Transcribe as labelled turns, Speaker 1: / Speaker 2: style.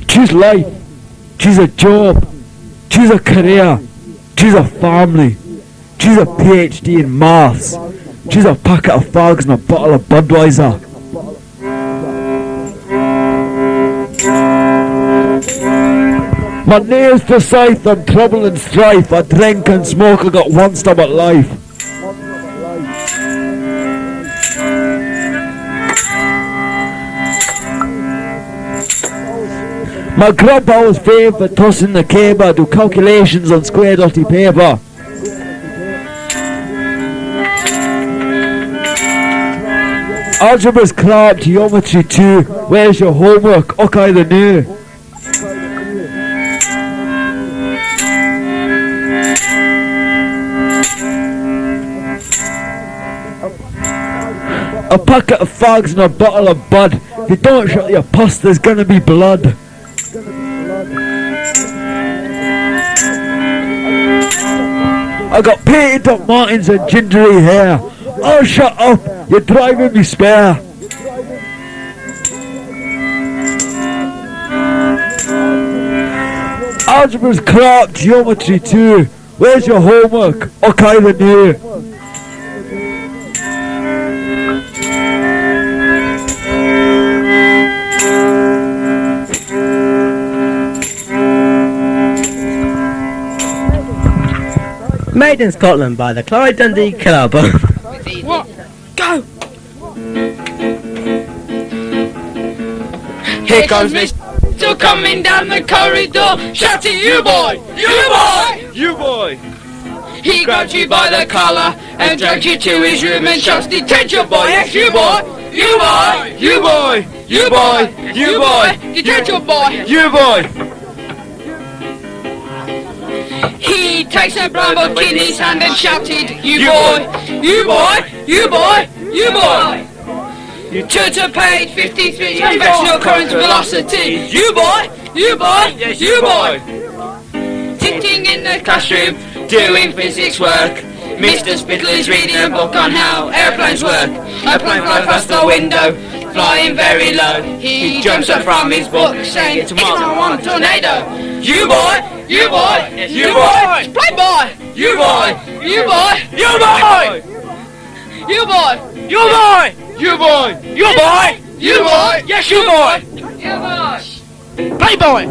Speaker 1: Choose life. Choose a job. Choose a career. Choose a family. Choose a PhD in maths. Choose a packet of fags and a bottle of Budweiser. My name's Forsythe, I'm trouble and strife. I drink and smoke, I got one stab at life. My grandpa was famed for tossing the caber, do calculations on square dirty paper. Algebra's crap, geometry too. Where's your homework? Okay, the new. A packet of fags and a bottle of bud. If you don't shut your puss, there's gonna be blood. I got painted up Martins and gingery hair. Oh, shut up, you're driving me spare. Algebra's crap, geometry too. Where's your homework? Okay, the new.
Speaker 2: Made in Scotland by the Clyde Dundee Club.
Speaker 3: What? Go! Here comes Mr. coming down the corridor, shouting, "You boy! You boy!
Speaker 1: You boy!
Speaker 3: He grabs you by the collar and drags you to his room and shouts, "Detention boy! Yes, you boy! You boy!
Speaker 1: You boy! You boy! You boy!
Speaker 3: Detention boy!"
Speaker 1: You boy!
Speaker 3: He takes a brown book in his hand and shouted, "You boy! You boy! You boy! You boy!" You turn to page 53, conventional current velocity. "You boy! You boy!
Speaker 1: Yes,
Speaker 3: You boy!" Sitting in the classroom, doing physics work, Mr. Spittle is reading a book on how airplanes work. A plane flies past the window, flying very low. He jumps up from his book, saying, "It's one tornado." "You boy! You boy! You boy! Play boy! You boy! You boy!
Speaker 1: You boy!
Speaker 3: You boy!
Speaker 1: You boy! You boy! You boy!
Speaker 3: You boy!
Speaker 1: Yes, you boy!
Speaker 3: You boy!
Speaker 1: Play boy!